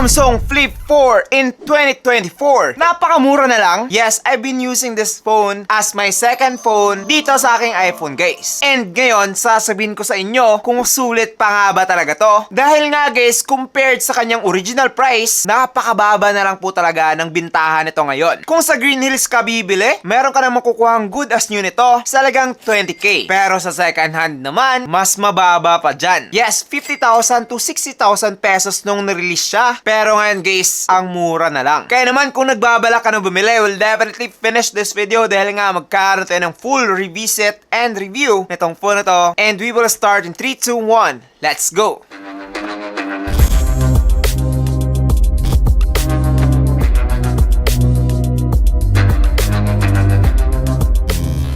Samsung Flip 4 in 2024. Napakamura na lang. Yes, I've been using this phone as my second phone dito sa aking iPhone, guys. And ngayon, sasabihin ko sa inyo kung sulit pa nga ba talaga to. Dahil nga guys, compared sa kanyang original price, napakababa na lang po talaga ng bintahan nito ngayon. Kung sa Green Hills ka bibili, meron ka na makukuhang good as new nito sa halagang 20k. Pero sa second hand naman, mas mababa pa dyan. Yes, 50,000 to 60,000 pesos nung nirelease siya. Pero ngayon guys, ang mura na lang. Kaya naman kung nagbabala ka na bumili, we'll definitely finish this video dahil nga magkaroon tayo ng full revisit and review nitong phone na to. And we will start in 3, 2, 1. Let's go!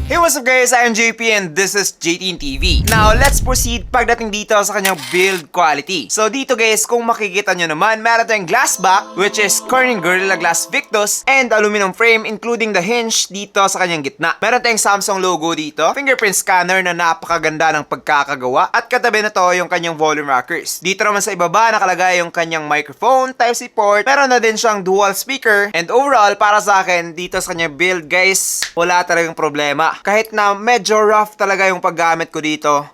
Hey, what's up guys? I am JP and this is JT TV. Now, let's proceed pagdating dito sa kanyang build quality. So dito guys, kung makikita nyo naman, meron tayong glass back, which is Corning Gorilla Glass Victus, and aluminum frame including the hinge dito sa kanyang gitna. Meron tayong Samsung logo dito, fingerprint scanner na napakaganda ng pagkakagawa, at katabi na to yung kanyang volume rockers. Dito naman sa ibaba nakalagay yung kanyang microphone, Type-C port, meron na din siyang dual speaker, and overall para sa akin dito sa kanyang build guys, wala talagang problema. Kahit na medyo rough talaga yung paggamit ko dito,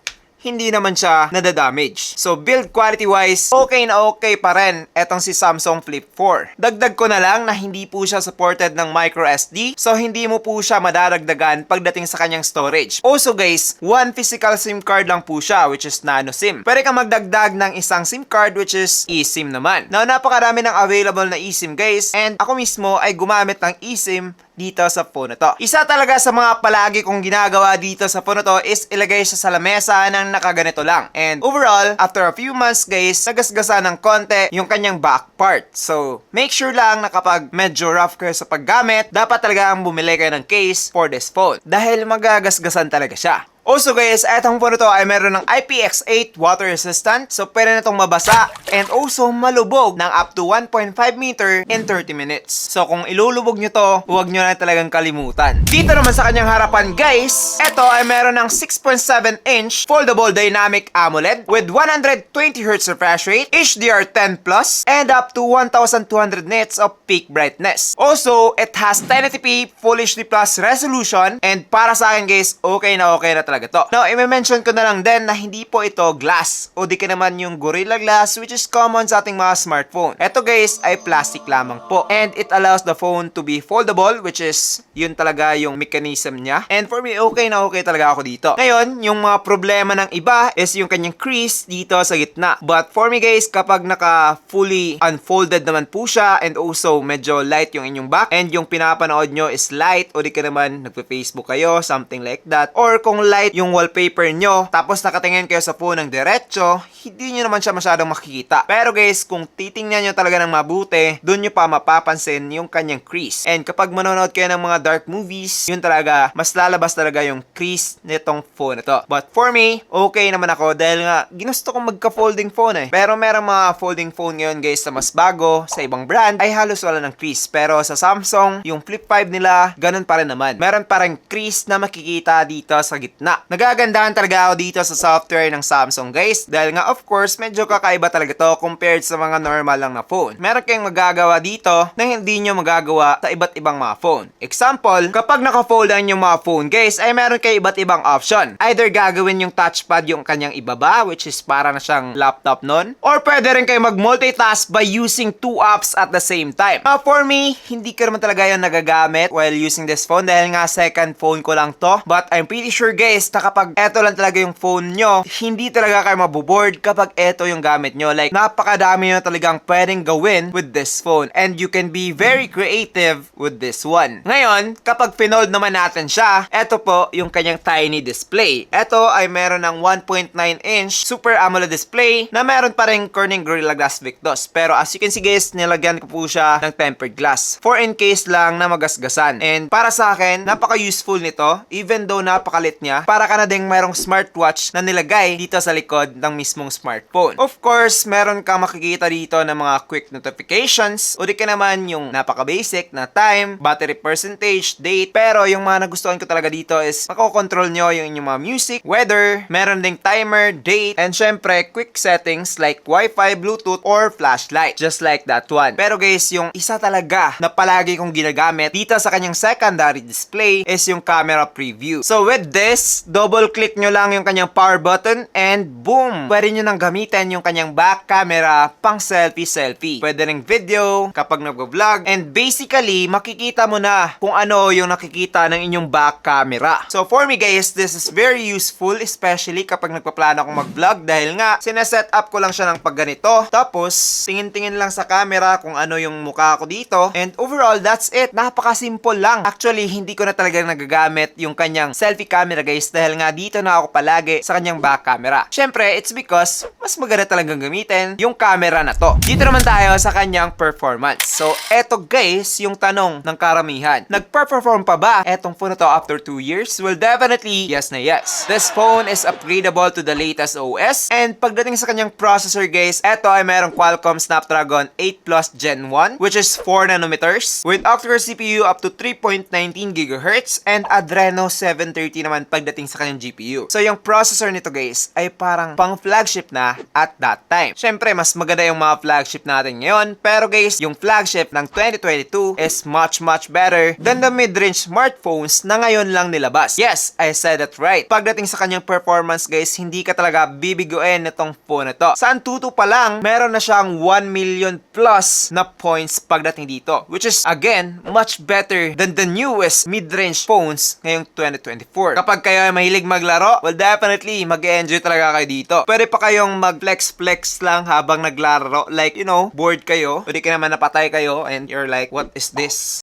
hindi naman siya nadadamage. So build quality wise, okay na okay pa rin etong si Samsung Flip 4. Dagdag ko na lang na hindi po siya supported ng micro SD, so hindi mo po siya madadagdagan pagdating sa kanyang storage. Also guys, one physical SIM card lang po siya, which is nano SIM. Pwede kang magdagdag ng isang SIM card, which is eSIM naman. Now napakarami ng available na eSIM guys, and ako mismo ay gumamit ng eSIM dito sa phone na to. Isa talaga sa mga palagi kong ginagawa dito sa phone na to is ilagay siya sa lamesa ng nakaganito lang. And overall, after a few months guys, nagasgasa ng konti yung kanyang back part. So, make sure lang na kapag medyo rough kayo sa paggamit, dapat talaga ang bumili kayo ng case for this phone. Dahil magagasgasan talaga siya. Also guys, etong phone to ay meron ng IPX8 water resistant, so pwede na itong mabasa and also malubog ng up to 1.5 meter in 30 minutes. So kung ilulubog nyo to, huwag nyo na talagang kalimutan. Dito naman sa kanyang harapan guys, ito ay meron ng 6.7 inch foldable dynamic AMOLED with 120Hz refresh rate, HDR10+, and up to 1200 nits of peak brightness. Also, it has 1080p Full HD Plus resolution, and para sa akin guys, okay na talaga to. Now, i-mention ko na lang din na hindi po ito glass o di ka naman yung Gorilla Glass which is common sa ating mga smartphone. Ito guys ay plastic lamang po, and it allows the phone to be foldable, which is yun talaga yung mechanism niya. And for me, okay na okay talaga ako dito. Ngayon, yung mga problema ng iba is yung kanyang crease dito sa gitna. But for me guys, kapag naka fully unfolded naman po siya, and also medyo light yung inyong back, and yung pinapanood nyo is light o di ka naman nagpe-Facebook kayo, something like that, or kung light yung wallpaper nyo, tapos nakatingin kayo sa phone ng diretso, hindi nyo naman siya masyadong makikita. Pero guys, kung titingnan nyo talaga ng mabuti, dun nyo pa mapapansin yung kanyang crease. And kapag manonood kayo ng mga dark movies, yun talaga, mas lalabas talaga yung crease nitong phone na to. But for me, okay naman ako dahil nga, ginusto kong magka-folding phone eh. Pero merong mga folding phone ngayon guys na mas bago, sa ibang brand, ay halos wala ng crease. Pero sa Samsung, yung Flip 5 nila, ganun pa rin naman. Meron pa rin crease na makikita dito sa gitna. Nagagandahan talaga ako dito sa software ng Samsung guys, dahil nga of course medyo kakaiba talaga to compared sa mga normal lang na phone. Meron kayong magagawa dito na hindi nyo magagawa sa iba't ibang mga phone. Example, kapag naka-fold ang yung mga phone guys, ay meron kayo iba't ibang option. Either gagawin yung touchpad yung kanyang ibaba, which is para na siyang laptop nun, or pwede rin kayo mag-multitask by using two apps at the same time. For me, hindi ko naman talaga yung nagagamit while using this phone dahil nga second phone ko lang to, but I'm pretty sure guys na kapag eto lang talaga yung phone nyo, hindi talaga kayo maboboard kapag eto yung gamit nyo. Like, napakadami nyo talagang pwedeng gawin with this phone, and you can be very creative with this one. Ngayon, kapag pinold naman natin siya, eto po yung kanyang tiny display. Eto ay meron ng 1.9 inch Super AMOLED display na meron pa rin Corning Gorilla Glass Victus. Pero as you can see guys, nilagyan ko po siya ng tempered glass for in case lang na magasgasan. And para sa akin, napaka-useful nito, even though napakalit niya. para ka na ding mayroong smartwatch na nilagay dito sa likod ng mismong smartphone. Of course, meron kang makikita dito ng mga quick notifications o di ka naman yung napaka-basic na time, battery percentage, date. Pero yung mga nagustuhan ko talaga dito is makokontrol nyo yung inyong mga music, weather, meron ding timer, date, and syempre quick settings like Wi-Fi, Bluetooth, or flashlight. Just like that one. Pero guys, yung isa talaga na palagi kong ginagamit dito sa kanyang secondary display is yung camera preview. So with this, double click nyo lang yung kanyang power button and boom! Pwede nyo nang gamitin yung kanyang back camera pang selfie. Pwede ring video kapag nag-vlog, and basically makikita mo na kung ano yung nakikita ng inyong back camera. So for me guys, this is very useful, especially kapag nagpaplano akong mag-vlog dahil nga sineset up ko lang siya ng pagganito. Tapos tingin-tingin lang sa camera kung ano yung mukha ko dito, and overall that's it. Napaka-simple lang. Actually, hindi ko na talaga nagagamit yung kanyang selfie camera guys dahil nga dito na ako palagi sa kanyang back camera. Syempre, it's because mas maganda talagang gamitin yung camera na to. Dito naman tayo sa kanyang performance. So, eto guys, yung tanong ng karamihan. Nag-perform pa ba etong phone na to after 2 years? Well, definitely, yes na yes. This phone is upgradable to the latest OS, and pagdating sa kanyang processor guys, eto ay mayroong Qualcomm Snapdragon 8 Plus Gen 1, which is 4 nanometers, with octa-core CPU up to 3.19 GHz, and Adreno 730 naman pagdating sa kanyang GPU. So, yung processor nito guys, ay parang pang flagship na at that time. Syempre, mas maganda yung mga flagship natin ngayon, pero guys, yung flagship ng 2022 is much better than the mid-range smartphones na ngayon lang nilabas. Yes, I said that right. Pagdating sa kanyang performance guys, hindi ka talaga bibiguin nitong phone na to. Sa Antutu pa lang, meron na siyang 1 million plus na points pagdating dito, which is again, much better than the newest mid-range phones ngayong 2024. Kapag kayo ay mahilig maglaro, well definitely, mag-enjoy talaga kayo dito. Pwede pa kayong mag-flex lang habang naglaro, like, you know, bored kayo, pwede ka naman napatay kayo, and you're like, what is this?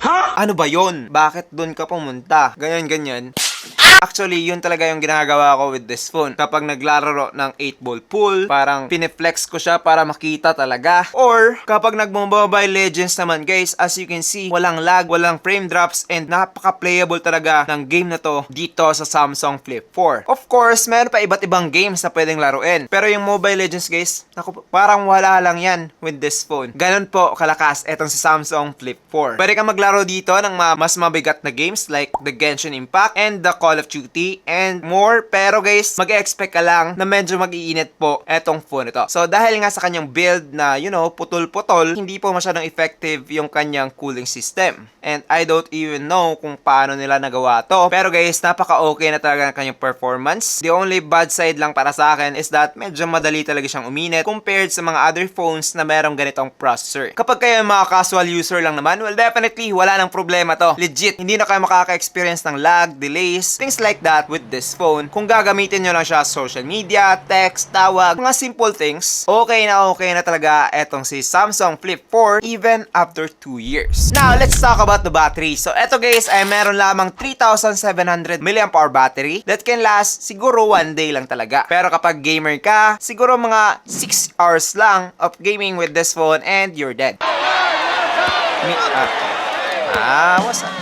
Ha? Ano ba yon? Bakit doon ka pumunta? Ganyan. Actually, yun talaga yung ginagawa ko with this phone. Kapag naglalaro ng 8-ball pool, parang pineflex ko siya para makita talaga. Or, kapag nagmo-Mobile Legends naman guys, as you can see, walang lag, walang frame drops, and napaka-playable talaga ng game na to dito sa Samsung Flip 4. Of course, meron pa iba't ibang games na pwedeng laruin. Pero yung Mobile Legends guys, naku, parang wala lang yan with this phone. Ganon po kalakas etong si Samsung Flip 4. Pwede kang maglaro dito ng mas mabigat na games like the Genshin Impact and the Call of Duty and more. Pero guys, mag-expect ka lang na medyo mag-iinit po etong phone ito. So dahil nga sa kanyang build na, you know, putol-putol, hindi po masyadong effective yung kanyang cooling system. And I don't even know kung paano nila nagawa to. Pero guys, napaka-okay na talaga ng kanyang performance. The only bad side lang para sa akin is that medyo madali talaga siyang uminit compared sa mga other phones na merong ganitong processor. Kapag kayo mga casual user lang naman, well definitely, wala nang problema to. Legit, hindi na kayo makaka-experience ng lag, delays, things like that with this phone. Kung gagamitin nyo lang siya social media, text, tawag, mga simple things, okay na talaga etong si Samsung Flip 4 even after 2 years. Now, let's talk about the battery. So, eto guys ay meron lamang 3,700 mAh battery that can last siguro 1 day lang talaga. Pero kapag gamer ka, siguro mga 6 hours lang of gaming with this phone and you're dead. What's up?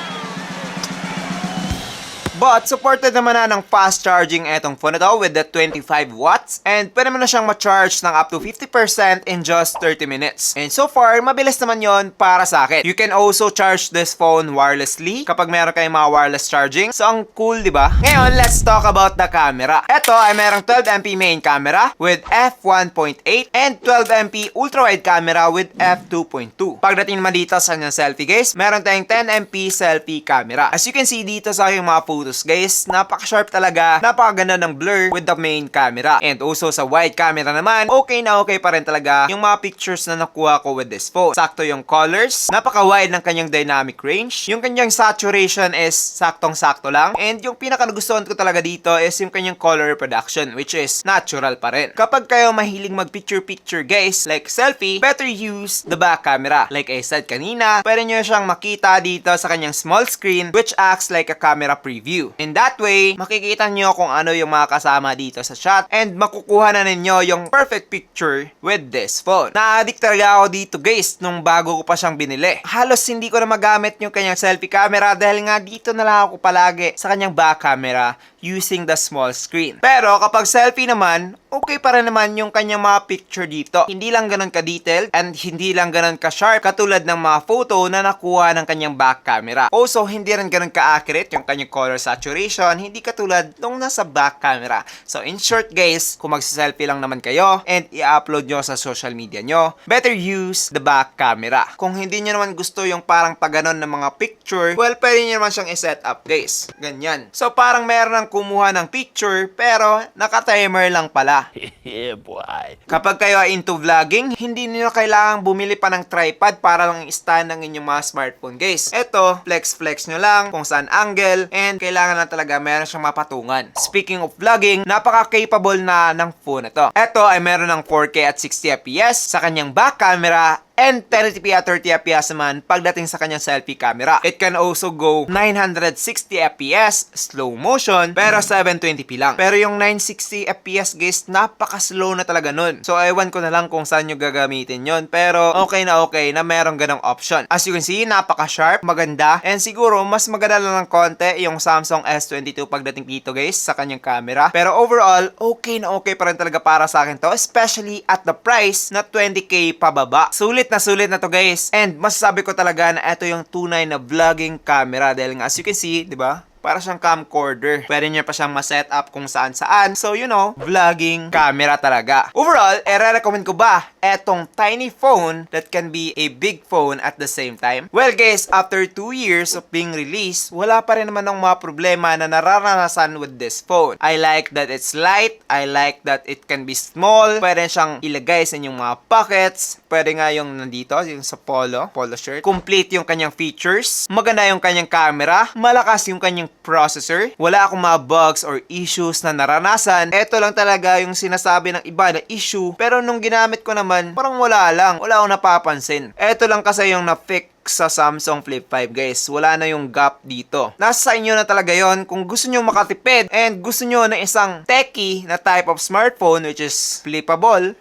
But supported naman na ng fast charging etong phone na to with the 25 watts, and pwede mo na siyang ma-charge ng up to 50% in just 30 minutes. And so far, mabilis naman yon para sa akin. You can also charge this phone wirelessly kapag meron kayong mga wireless charging. So ang cool, di ba? Ngayon, let's talk about the camera. Ito ay merong 12MP main camera with f1.8 and 12MP ultra-wide camera with f2.2. Pagdating naman dito sa kanyang selfie guys, meron tayong 10MP selfie camera. As you can see dito sa aking mga photos guys, napaka-sharp talaga, napakaganda ng blur with the main camera. And also sa wide camera naman, okay na okay pa rin talaga yung mga pictures na nakuha ko with this phone. Sakto yung colors, napaka-wide ng kanyang dynamic range, yung kanyang saturation is saktong-sakto lang, and yung pinaka-nagustuhan ko talaga dito is yung kanyang color reproduction, which is natural pa rin. Kapag kayo mahilig mag-picture-picture guys, like selfie, better use the back camera. Like I said kanina, pwede nyo siyang makita dito sa kanyang small screen, which acts like a camera preview. view. In that way, makikita nyo kung ano yung mga kasama dito sa shot and makukuha na ninyo yung perfect picture with this phone. Na-addict talaga ako dito guys nung bago ko pa siyang binili. Halos hindi ko na magamit yung kanyang selfie camera dahil nga dito na lang ako palagi sa kanyang back camera using the small screen. Pero kapag selfie naman, okay pa rin naman yung kanyang mga picture dito. Hindi lang ganun ka-detailed and hindi lang ganun ka-sharp katulad ng mga photo na nakuha ng kanyang back camera. Also, hindi rin ganun ka-accurate yung kanyang color saturation, hindi katulad nung nasa back camera. So, in short guys, kung magsa-selfie lang naman kayo and i-upload nyo sa social media nyo, better use the back camera. Kung hindi nyo naman gusto yung parang paganon ng mga picture, well, pwede nyo naman siyang i-set up guys. Ganyan. So, parang meron ng kumuha ng picture pero naka-timer lang pala. Yeah, boy. Kapag kayo ay into vlogging, hindi niyo kailangang bumili pa ng tripod para lang i-stand ng inyong mga smartphone guys. Ito, flex nyo lang kung saan angle and kailangan na talaga meron siyang mapatungan. Speaking of vlogging, napaka-capable na ng phone na to. Ito ay meron ng 4K at 60 FPS sa kanyang back camera and 1080p at 30 FPS naman pagdating sa kanyang selfie camera. It can also go 960 FPS slow motion pero 720p lang. Pero yung 960 FPS guys, napaka-slow na talaga nun. So ewan ko na lang kung saan nyo gagamitin yon, pero okay na merong ganong option. As you can see, napaka-sharp, maganda, and siguro mas maganda lang ng konti yung Samsung S22 pagdating dito guys sa kanyang camera. Pero overall, okay pa rin talaga para sa akin to, especially at the price na 20k pababa. Sulit na to guys. And masasabi ko talaga na ito yung tunay na vlogging camera dahil nga as you can see, di ba? Para siyang camcorder. Pwede niyo pa siyang ma-set up kung saan-saan. So, you know, vlogging camera talaga. Overall, recommend ko ba etong tiny phone that can be a big phone at the same time? Well guys, after 2 years of being released, wala pa rin naman ng mga problema na nararanasan with this phone. I like that it's light. I like that it can be small. Pwede siyang ilagay sa inyong mga pockets. Pwede nga yung nandito, yung sa polo shirt. Complete yung kanyang features. Maganda yung kanyang camera. Malakas yung kanyang processor. Wala akong mga bugs or issues na naranasan. Ito lang talaga yung sinasabi ng iba na issue. Pero nung ginamit ko naman, parang wala lang. Wala akong napapansin. Ito lang kasi yung na-fix sa Samsung Flip 5 guys. Wala na yung gap dito. Nasa sa inyo na talaga yon kung gusto nyo makatipid and gusto nyo na isang techie na type of smartphone which is flippable,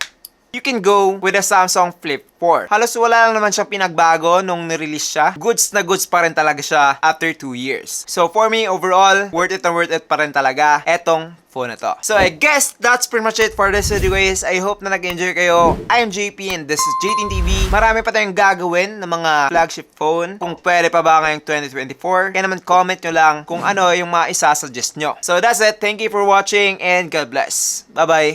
you can go with a Samsung Flip 4. Halos wala lang naman siyang pinagbago nung nirelease siya. Goods na goods pa rin talaga siya after 2 years. So for me, overall, worth it pa rin talaga etong phone na to. So I guess that's pretty much it for this video guys. I hope na nag-enjoy kayo. I'm JP and this is JT TV. Marami pa tayong gagawin ng mga flagship phone. Kung pwede pa ba ngayong 2024, kaya naman comment nyo lang kung ano yung mga isa-suggest nyo. So that's it. Thank you for watching and God bless. Bye-bye.